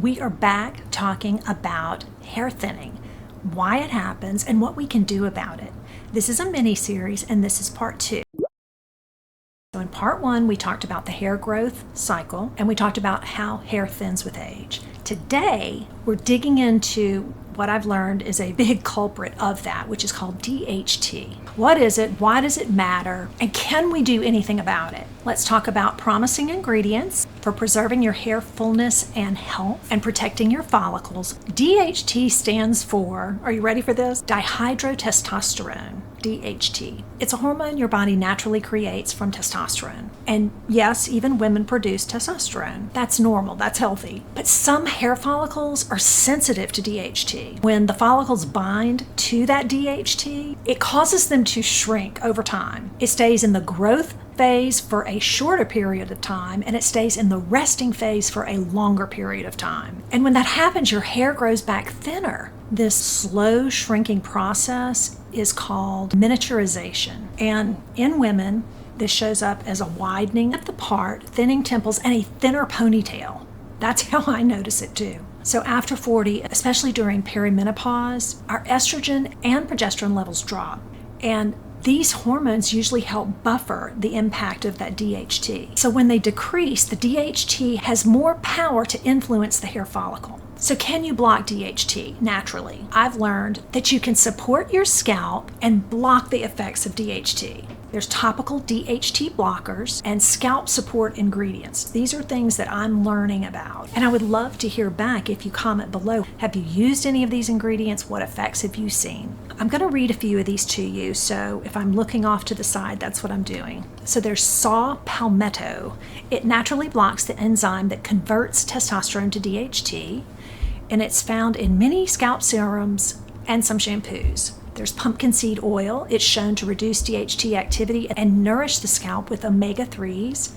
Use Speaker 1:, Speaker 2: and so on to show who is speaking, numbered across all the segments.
Speaker 1: We are back talking about hair thinning, why it happens, and what we can do about it. This is a mini-series, and this is part 2. So in part 1, we talked about the hair growth cycle, and we talked about how hair thins with age. Today, we're digging into what I've learned is a big culprit of that, which is called DHT. What is it? Why does it matter? And can we do anything about it? Let's talk about promising ingredients for preserving your hair fullness and health and protecting your follicles. DHT stands for, are you ready for this? Dihydrotestosterone. DHT. It's a hormone your body naturally creates from testosterone. And yes, even women produce testosterone. That's normal, that's healthy. But some hair follicles are sensitive to DHT. When the follicles bind to that DHT, it causes them to shrink over time. It stays in the growth phase for a shorter period of time, and it stays in the resting phase for a longer period of time. And when that happens, your hair grows back thinner. This slow shrinking process is called miniaturization. And in women, this shows up as a widening of the part, thinning temples, and a thinner ponytail. That's how I notice it too. So after 40, especially during perimenopause, our estrogen and progesterone levels drop. And these hormones usually help buffer the impact of that DHT. So when they decrease, the DHT has more power to influence the hair follicle. So can you block DHT naturally? I've learned that you can support your scalp and block the effects of DHT. There's topical DHT blockers and scalp support ingredients. These are things that I'm learning about. And I would love to hear back if you comment below. Have you used any of these ingredients? What effects have you seen? I'm going to read a few of these to you. So if I'm looking off to the side, that's what I'm doing. So there's saw palmetto. It naturally blocks the enzyme that converts testosterone to DHT. And it's found in many scalp serums and some shampoos. There's pumpkin seed oil. It's shown to reduce DHT activity and nourish the scalp with omega-3s.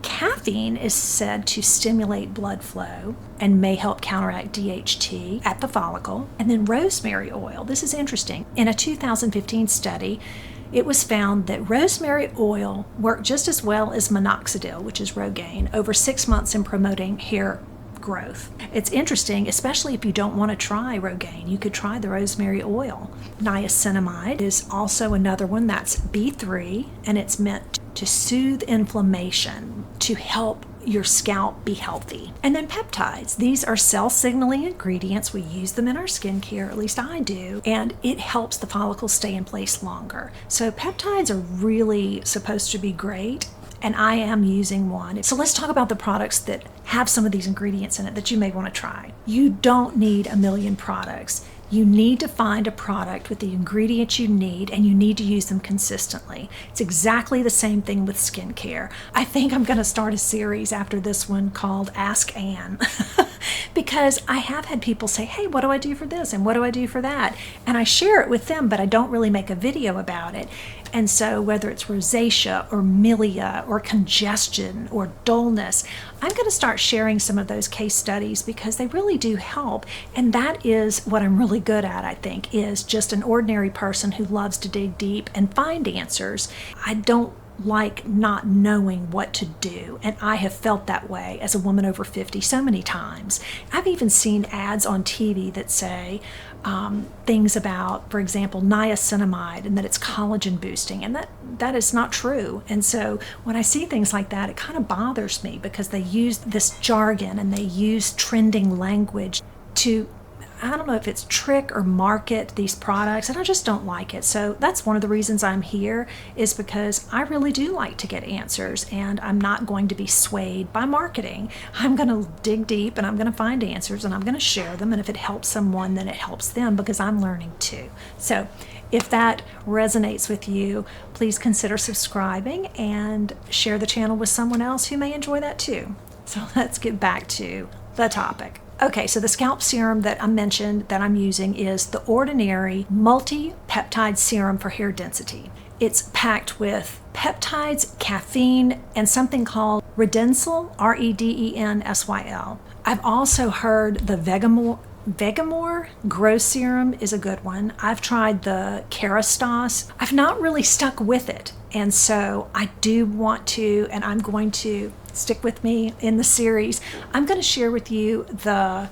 Speaker 1: Caffeine is said to stimulate blood flow and may help counteract DHT at the follicle. And then rosemary oil. This is interesting. In a 2015 study, it was found that rosemary oil worked just as well as minoxidil, which is Rogaine, over 6 months in promoting hair growth. It's interesting, especially if you don't want to try Rogaine. You could try the rosemary oil. Niacinamide is also another one. That's B3, and it's meant to soothe inflammation, to help your scalp be healthy. And then peptides. These are cell signaling ingredients. We use them in our skincare, at least I do, and it helps the follicles stay in place longer. So peptides are really supposed to be great, and I am using one. So let's talk about the products that have some of these ingredients in it that you may want to try. You don't need a million products. You need to find a product with the ingredients you need, and you need to use them consistently. It's exactly the same thing with skincare. I think I'm going to start a series after this one called Ask Ann because I have had people say, hey, what do I do for this? And what do I do for that? And I share it with them, but I don't really make a video about it. And so whether it's rosacea or milia or congestion or dullness, I'm going to start sharing some of those case studies because they really do help. And that is what I'm really good at, I think, is just an ordinary person who loves to dig deep and find answers. I don't like not knowing what to do. And I have felt that way as a woman over 50 so many times. I've even seen ads on TV that say things about, for example, niacinamide and that it's collagen boosting. And that is not true. And so when I see things like that, it kind of bothers me because they use this jargon and they use trending language to, I don't know if it's trick or market these products, and I just don't like it. So that's one of the reasons I'm here, is because I really do like to get answers, and I'm not going to be swayed by marketing. I'm going to dig deep and I'm going to find answers and I'm going to share them, and if it helps someone, then it helps them because I'm learning too. So if that resonates with you, please consider subscribing and share the channel with someone else who may enjoy that too. So let's get back to the topic. Okay, so the scalp serum that I mentioned that I'm using is the Ordinary Multi-Peptide Serum for Hair Density. It's packed with peptides, caffeine, and something called Redensyl, Redensyl. I've also heard the Vegamore Growth Serum is a good one. I've tried the Kerastase. I've not really stuck with it. And so I do want to, and I'm going to stick with me in the series. I'm going to share with you the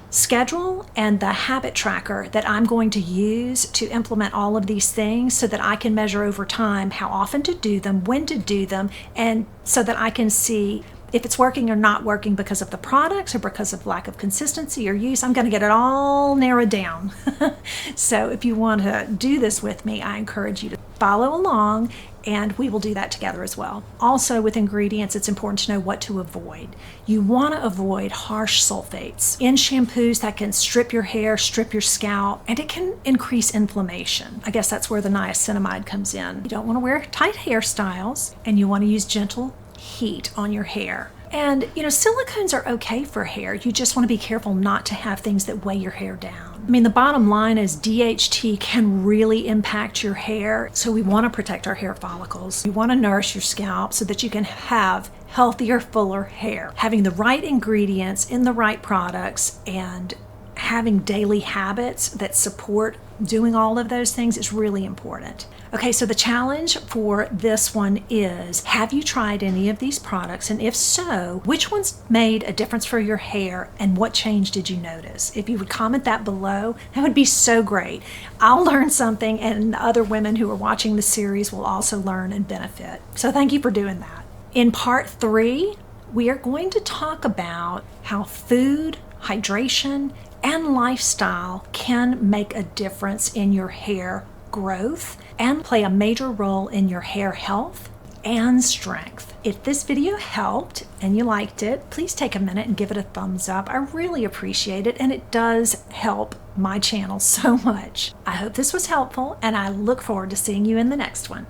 Speaker 1: schedule and the habit tracker that I'm going to use to implement all of these things so that I can measure over time how often to do them, when to do them, and so that I can see if it's working or not working because of the products or because of lack of consistency or use. I'm going to get it all narrowed down. So if you want to do this with me, I encourage you to follow along, and we will do that together as well. Also, with ingredients, it's important to know what to avoid. You want to avoid harsh sulfates in shampoos that can strip your hair, strip your scalp, and it can increase inflammation. I guess that's where the niacinamide comes in. You don't want to wear tight hairstyles, and you want to use gentle heat on your hair. And silicones are okay for hair. You just want to be careful not to have things that weigh your hair down. I mean, the bottom line is DHT can really impact your hair. So we want to protect our hair follicles. You want to nourish your scalp so that you can have healthier, fuller hair. Having the right ingredients in the right products and having daily habits that support doing all of those things is really important. Okay, so the challenge for this one is, have you tried any of these products? And if so, which ones made a difference for your hair and what change did you notice? If you would comment that below, that would be so great. I'll learn something, and the other women who are watching the series will also learn and benefit. So thank you for doing that. In part 3, we are going to talk about how food, hydration, and lifestyle can make a difference in your hair growth and play a major role in your hair health and strength. If this video helped and you liked it, please take a minute and give it a thumbs up. I really appreciate it, and it does help my channel so much. I hope this was helpful, and I look forward to seeing you in the next one.